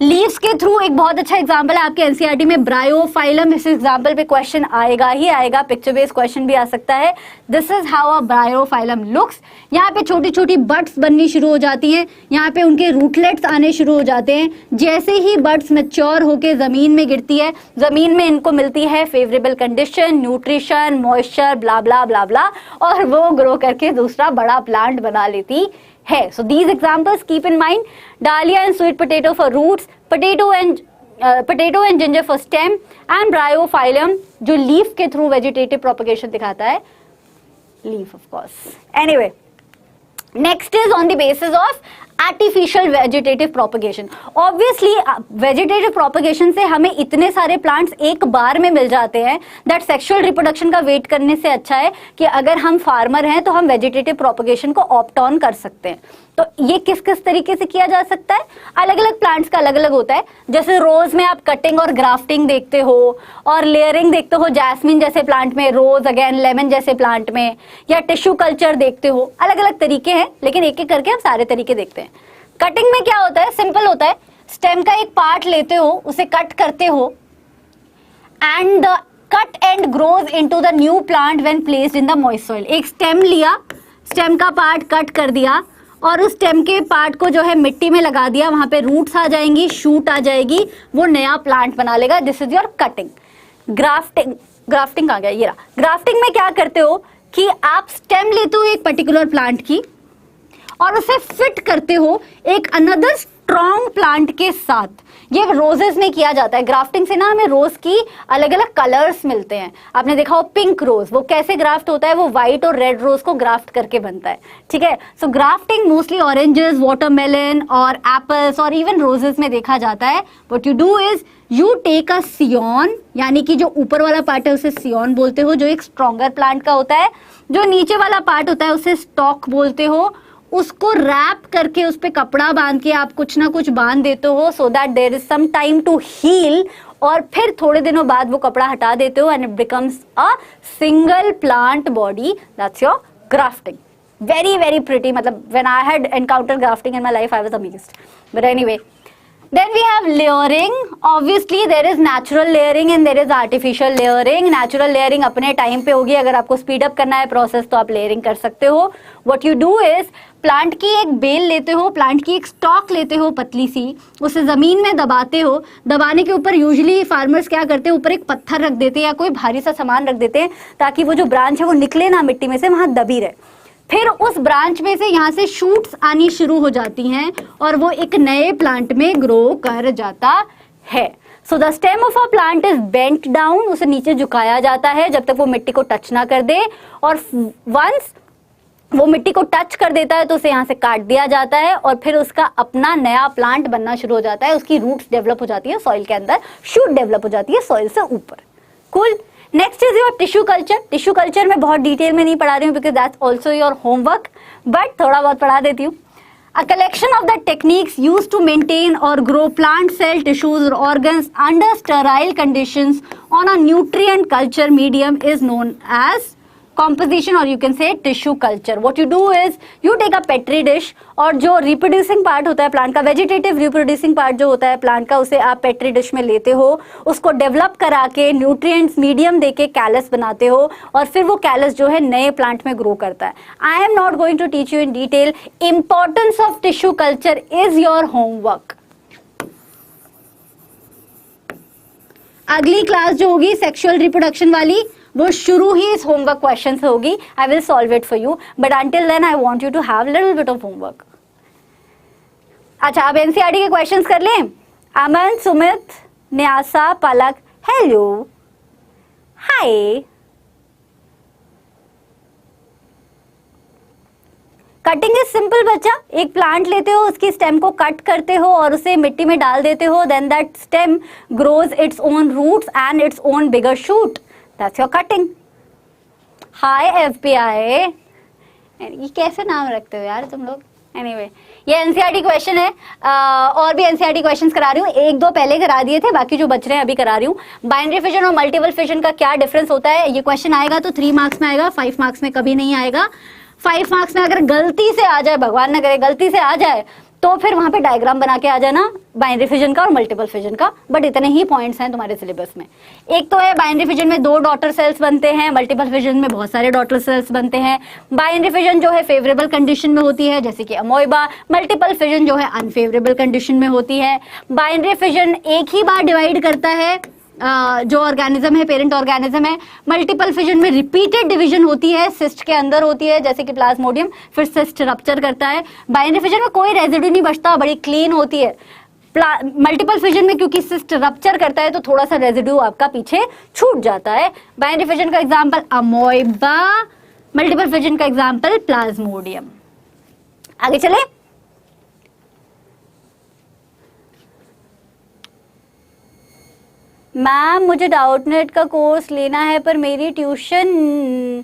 लीव्स के थ्रू एक बहुत अच्छा एग्जांपल है आपके एनसीईआरटी में ब्रायोफाइलम. इस एग्जांपल पे क्वेश्चन आएगा ही आएगा, पिक्चर बेस्ड क्वेश्चन भी आ सकता है. This is how a Bryophyllum looks. यहाँ पे छोटी छोटी बड्स बननी शुरू हो जाती हैं, यहाँ पे उनके रूटलेट्स आने शुरू हो जाते हैं. जैसे ही बड्स मैच्योर होके जमीन में गिरती है, जमीन में इनको मिलती है फेवरेबल कंडीशन, न्यूट्रिशन, मॉइस्चर, ब्ला ब्ला ब्ला ब्ला, और वो ग्रो करके दूसरा बड़ा प्लांट बना लेती है. So these examples keep in mind. Dahlia and sweet potato for roots, potato and ginger for stem, and bryophyllum जो leaf के through vegetative propagation दिखाता है, leaf of course. Anyway, next is on the basis of artificial vegetative propagation. Obviously vegetative propagation से हमें इतने सारे प्लांट्स एक बार में मिल जाते हैं दैट सेक्सुअल रिप्रोडक्शन का वेट करने से अच्छा है कि अगर हम फार्मर हैं तो हम वेजिटेटिव प्रोपगेशन को ऑप्ट ऑन कर सकते हैं. तो ये किस किस तरीके से किया जा सकता है? अलग अलग प्लांट्स का अलग अलग होता है. जैसे रोज में आप कटिंग और ग्राफ्टिंग देखते हो, और लेयरिंग देखते हो जैस्मिन जैसे प्लांट में, रोज अगेन लेमन जैसे प्लांट में, या टिश्यू कल्चर देखते हो. अलग अलग तरीके हैं, लेकिन एक एक करके हम सारे तरीके देखते हैं. कटिंग में क्या होता है? सिंपल होता है. स्टेम का एक पार्ट लेते हो, उसे कट करते हो, and the cut and grows into the new plant when placed in the moist soil. एक स्टेम लिया, स्टेम का पार्ट कट कर दिया, और उस स्टेम के पार्ट को जो है मिट्टी में लगा दिया, वहां पे रूट्स आ जाएंगी, शूट आ जाएगी, वो नया प्लांट बना लेगा. This is your cutting. Grafting आ गया, ये रहा. ग्राफ्टिंग में क्या करते हो कि आप स्टेम लेते हो एक पर्टिकुलर प्लांट की और उसे फिट करते हो एक अनदर स्ट्रॉन्ग प्लांट के साथ. ये रोजेस में किया जाता है. ग्राफ्टिंग से ना हमें रोज की अलग अलग कलर्स मिलते हैं. आपने देखा हो पिंक रोज, वो कैसे ग्राफ्ट होता है? वो व्हाइट और रेड रोज को ग्राफ्ट करके बनता है. ठीक है. So grafting mostly oranges, watermelon और एप्पल्स और इवन रोजेस में देखा जाता है. What you do is you take a scion, यानी कि जो ऊपर वाला पार्ट है उसे सियॉन बोलते हो, जो एक स्ट्रॉन्गर प्लांट का होता है. जो नीचे वाला पार्ट होता है उसे स्टॉक बोलते हो. उसको रैप करके उस पे कपड़ा बांध के आप कुछ ना कुछ बांध देते हो, so that there is some time to heal, और फिर थोड़े दिनों बाद वो कपड़ा हटा देते हो and it becomes a single plant body. That's your grafting. Very very pretty. मतलब when I had encounter grafting in my life I was amazed. But anyway, Then we have layering. Obviously there is natural layering and there is artificial layering. Natural layering अपने टाइम पे होगी, अगर आपको स्पीड अप करना है प्रोसेस तो आप लेयरिंग कर सकते हो. What you do is plant की एक बेल लेते हो, प्लांट की एक स्टॉक लेते हो पतली सी, उसे जमीन में दबाते हो. दबाने के ऊपर यूजुअली फार्मर्स क्या करते हैं, ऊपर एक पत्थर रख देते हैं या कोई भारी सा सामान रख देते हैं ताकि वो जो ब्रांच है वो निकले ना मिट्टी में से, वहां दबी रहे. फिर उस ब्रांच में से यहाँ से शूट्स आनी शुरू हो जाती हैं और वो एक नए प्लांट में ग्रो कर जाता है. So the stem of a plant is bent down, उसे नीचे झुकाया जाता है जब तक वो मिट्टी को टच ना कर दे, और वंस वो मिट्टी को टच कर देता है तो उसे यहाँ से काट दिया जाता है और फिर उसका अपना नया प्लांट बनना शुरू हो जाता है. उसकी रूट्स डेवलप हो जाती है सॉइल के अंदर, शूट डेवलप हो जाती है सॉइल से ऊपर. Cool. Next is your tissue culture. Tissue culture में बहुत डिटेल में नहीं पढ़ा रही हूँ because that's also your homework, but थोड़ा बहुत पढ़ा देती हूँ. A collection of the techniques used to maintain or grow plant cell tissues or organs under sterile conditions on a nutrient culture medium is known as composition, or you can say tissue culture. What you do is you take a petri dish, और जो reproducing part होता है प्लांट का, वेजिटेटिव reproducing part जो होता है प्लांट का, उसे आप पेट्री डिश में लेते हो, उसको डेवलप करा के न्यूट्रिएंट्स मीडियम देके कैलस बनाते हो और फिर वो कैलस जो है नए प्लांट में ग्रो करता है. I am not going to teach you in detail. Importance of tissue culture is your homework. अगली क्लास जो होगी सेक्सुअल रिप्रोडक्शन वाली, वो शुरू ही इस होमवर्क क्वेश्चन से होगी. I will solve it for you, but until then I want you to have little bit of homework. अच्छा, अब एनसीईआरटी के क्वेश्चंस कर लें. Aman, Sumit, Nyasa, Palak, hello, hi. Cutting is simple बच्चा. एक प्लांट लेते हो, उसकी स्टेम को कट करते हो और उसे मिट्टी में डाल देते हो. Then that stem grows its own roots and its own bigger shoot. That's your cutting. Hi FBI. ये कैसे नाम रखते हो यार तुम लोग. Anyway, ये एनसीईआरटी क्वेश्चन है. और भी एनसीईआरटी क्वेश्चंस करा रही हूँ. एक दो पहले करा दिए थे, बाकी जो बच रहे हैं अभी करा रही हूँ. बाइनरी फिजन और मल्टीपल फिजन का क्या डिफरेंस होता है, ये क्वेश्चन आएगा तो 3 मार्क्स में आएगा, 5 मार्क्स में कभी नहीं आएगा. 5 मार्क्स में अगर गलती से आ जाए, भगवान ना करे गलती से आ जाए, तो फिर वहां पे डायग्राम बना के आ जाना बाइनरी फिजन का और मल्टीपल फिजन का. बट इतने ही पॉइंट्स हैं तुम्हारे सिलेबस में. एक तो है बाइनरी फिजन में 2 डॉटर सेल्स बनते हैं, मल्टीपल फिजन में बहुत सारे डॉटर सेल्स बनते हैं. बाइनरी फिजन जो है फेवरेबल कंडीशन में होती है जैसे कि अमोइबा. मल्टीपल फिजन जो है अनफेवरेबल कंडीशन में होती है. बाइनरी फिजन एक ही बार डिवाइड करता है जो ऑर्गेनिज्म है, पेरेंट ऑर्गेनिज्म है. मल्टीपल फिजन में रिपीटेड डिवीजन होती है, सिस्ट के अंदर होती है जैसे कि प्लाज्मोडियम, फिर सिस्ट रप्चर करता है. बाइनरी फिजन में कोई रेजिड्यू नहीं बचता, बड़ी क्लीन होती है. मल्टीपल फिजन में क्योंकि सिस्ट रप्चर करता है तो थोड़ा सा रेजिड्यू आपका पीछे छूट जाता है. बाइनरी फिजन का एग्जाम्पल अमोइबा, मल्टीपल फिजन का एग्जाम्पल प्लाज्मोडियम. आगे चले. मैम मुझे डाउटनेट का कोर्स लेना है पर मेरी ट्यूशन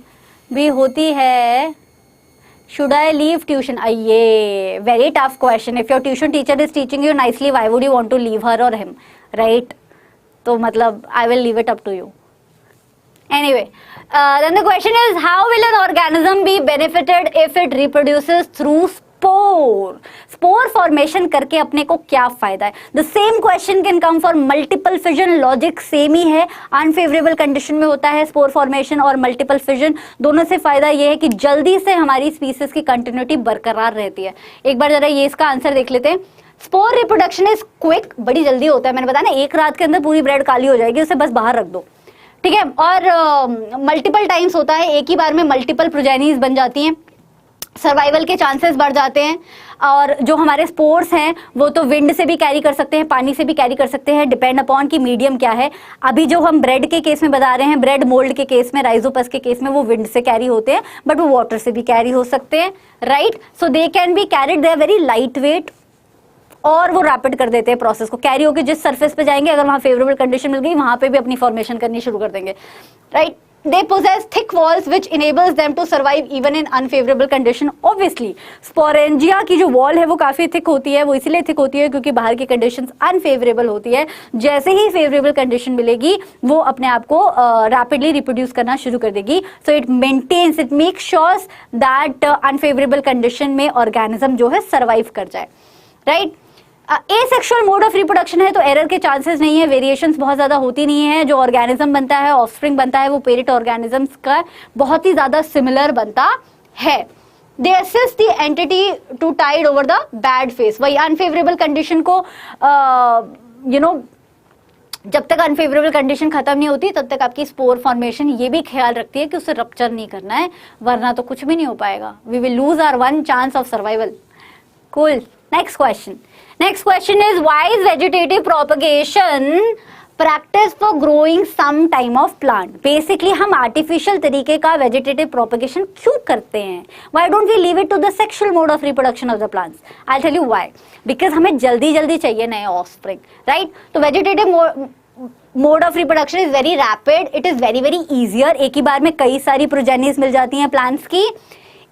भी होती है, शुड आई लीव ट्यूशन. ये very tough question. If your tuition teacher is teaching you nicely, why would you want to leave her और हिम, राइट? तो मतलब I will leave it up to you. Anyway, then the question is, how will an organism be benefited if it reproduces through spore? Spore formation करके अपने को क्या फायदा है? The same question can come for multiple fission. Logic same ही है. अनफेवरेबल कंडीशन में होता है स्पोर फॉर्मेशन और मल्टीपल फिजन. दोनों से फायदा ये है कि जल्दी से हमारी स्पीसीज की कंटिन्यूटी बरकरार रहती है. एक बार जरा ये इसका आंसर देख लेते हैं. स्पोर रिप्रोडक्शन इज क्विक, बड़ी जल्दी होता है. मैंने बताया ना, एक रात के अंदर पूरी ब्रेड काली हो जाएगी, उसे बस बाहर रख दो, ठीक है. और मल्टीपल टाइम्स होता है, एक ही बार में मल्टीपल प्रोजेनीज बन जाती हैं, सर्वाइवल के चांसेस बढ़ जाते हैं. और जो हमारे स्पोर्स हैं वो तो विंड से भी कैरी कर सकते हैं, पानी से भी कैरी कर सकते हैं, डिपेंड अपॉन कि मीडियम क्या है. अभी जो हम ब्रेड के केस में बता रहे हैं, ब्रेड मोल्ड के केस में, राइजोपस के केस में, वो विंड से कैरी होते हैं, बट वो वाटर से भी कैरी हो सकते हैं, right? So they can be carried, they are very light weight और वो रैपिड कर देते हैं प्रोसेस को. कैरी होकर जिस सरफेस पे जाएंगे, अगर वहां फेवरेबल कंडीशन मिल गई, वहां पे भी अपनी फॉर्मेशन करनी शुरू कर देंगे, right? They possess thick walls which enables them to survive even in unfavorable condition. Obviously, sporangia की जो wall है वो काफी thick होती है. वो इसलिए thick होती है क्योंकि बाहर की conditions unfavorable होती है. जैसे ही favorable condition मिलेगी, वो अपने आप को rapidly reproduce करना शुरू कर देगी. So it maintains, it makes sure that unfavorable condition में organism जो है survive कर जाए, right? Asexual mode of reproduction है तो एरर के चांसेस नहीं है, वेरिएशंस बहुत ज्यादा होती नहीं है, जो ऑर्गेनिज्म बनता है, ऑफस्प्रिंग बनता है, वो पेरेंट ऑर्गेनिजम्स का बहुत ही ज्यादा सिमिलर बनता है। They assist the entity to tide over the bad phase, वही अनफेवरेबल कंडीशन को जब तक अनफेवरेबल कंडीशन खत्म नहीं होती तब तक आपकी स्पोर फॉर्मेशन ये भी ख्याल रखती है कि उसे रप्चर नहीं करना है, वरना तो कुछ भी नहीं हो पाएगा। We will lose our one chance of survival. Cool. Next question is why is vegetative propagation practice for growing some time of plant. Basically हम आर्टिफिशियल तरीके का वेजिटेटिव प्रोपगेशन क्यों करते हैं? Why don't we leave it to the sexual mode of reproduction of the plants? I tell you why. Because हमें जल्दी जल्दी चाहिए नए ऑफस्प्रिंग, राइट? तो vegetative mode of reproduction is very rapid, it is very very easier. एक ही बार में कई सारी प्रोजेनीज मिल जाती हैं प्लांट्स की।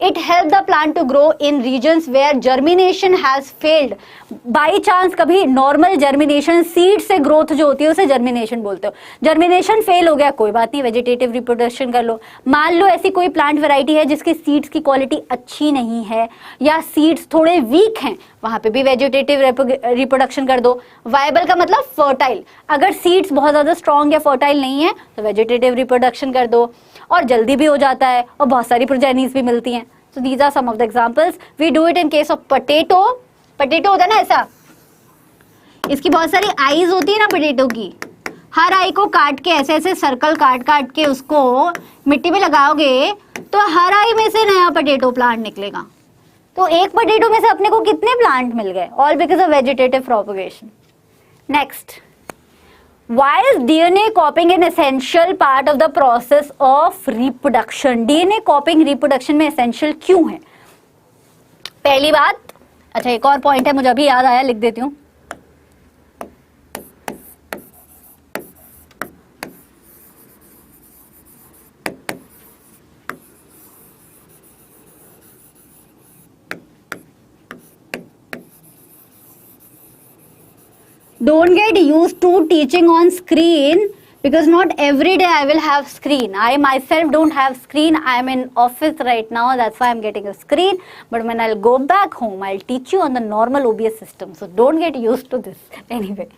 It helps the plant to grow in regions where germination has failed. By chance कभी normal germination seed से growth जो होती है उसे germination बोलते हो। germination fail हो गया, कोई बात नहीं, vegetative reproduction कर लो। मान लो ऐसी कोई plant variety है जिसकी seeds की quality अच्छी नहीं है या seeds थोड़े weak हैं, वहां पे भी vegetative reproduction कर दो। viable का मतलब fertile, अगर seeds बहुत ज्यादा strong या fertile नहीं है तो vegetative reproduction कर दो और जल्दी भी हो जाता है और बहुत सारी प्रोजेनीज भी मिलती हैं। So these are some of the examples. We do it in case of potato. Potato होता है ना ऐसा, इसकी बहुत सारी आईज होती है ना पोटैटो की, हर आई को काट के ऐसे ऐसे सर्कल काट के उसको मिट्टी में लगाओगे तो हर आई में से नया पोटैटो प्लांट निकलेगा। तो एक पोटैटो में से अपने को कितने प्लांट मिल गए? All because of vegetative propagation. Next, Why is DNA copying an essential part of the process of reproduction? DNA copying reproduction में essential क्यों है? पहली बात, अच्छा एक और पॉइंट है मुझे अभी याद आया, लिख देती हूँ। Don't get used to teaching on screen because not every day I will have screen. I myself don't have screen. I am in office right now. That's why I'm getting a screen. But when I'll go back home, I'll teach you on the normal OBS system. So don't get used to this anyway.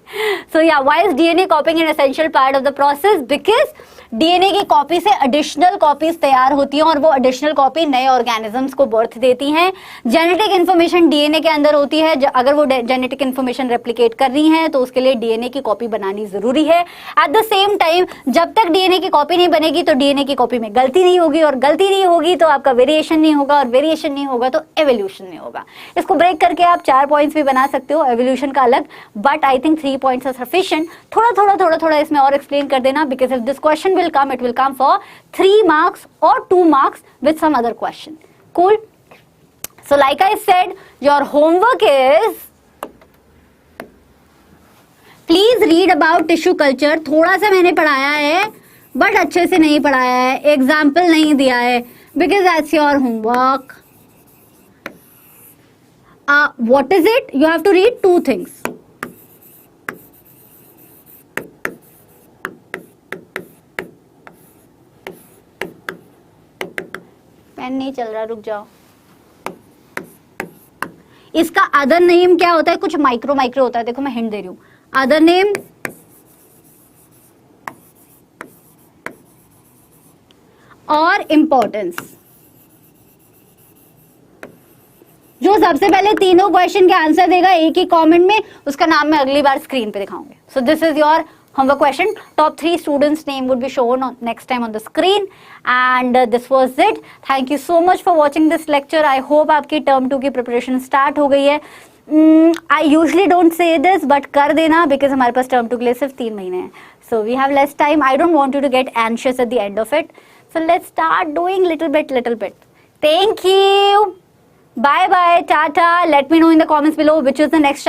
So yeah, why is DNA copying an essential part of the process? Because DNA की कॉपी से एडिशनल कॉपीज तैयार होती हैं और वो एडिशनल कॉपी नए ऑर्गेनिजम्स को बर्थ देती हैं। जेनेटिक इन्फॉर्मेशन डीएनए के अंदर होती है, अगर वो जेनेटिक इन्फॉर्मेशन रेप्लिकेट कर रही है तो उसके लिए डीएनए की कॉपी बनानी जरूरी है। एट द सेम टाइम जब तक डीएनए की कॉपी नहीं बनेगी तो डीएनए की कॉपी में गलती नहीं होगी, और गलती नहीं होगी तो आपका वेरिएशन नहीं होगा, और वेरिएशन नहीं होगा तो एवोल्यूशन नहीं होगा। इसको ब्रेक करके आप 4 पॉइंट्स भी बना सकते हो, एवोल्यूशन का अलग, but I think 3 points are sufficient. थोड़ा इसमें और एक्सप्लेन कर देना, because if this question will come, it will come for 3 marks or 2 marks with some other question. Cool? So like I said, your homework is please read about tissue culture. थोड़ा सा मैंने पढ़ाया है बट अच्छे से नहीं पढ़ाया है, एग्जाम्पल नहीं दिया है, because that's your homework. What is it? You have to read 2 things. Pen नहीं चल रहा, रुक जाओ। इसका अदर नेम क्या होता है? कुछ माइक्रो होता है, देखो मैं हिंट दे रही हूं। अदर नेम और इंपॉर्टेंस। जो सबसे पहले तीनों क्वेश्चन के आंसर देगा एक ही कमेंट में, उसका नाम मैं अगली बार स्क्रीन पे दिखाऊंगी। सो this is your homework question. Top 3 students name would be shown on next time on the screen, and this was it. Thank you so much for watching this lecture. I hope आपकी term 2 की preparation start हो गई है। I usually don't say this, but कर देना, because हमारे पास term 2 के लिए सिर्फ 3 महीने हैं, so we have less time. I don't want you to get anxious at the end of it, so let's start doing little bit. Thank you. Bye bye, tata. Let me know in the comments below which is the next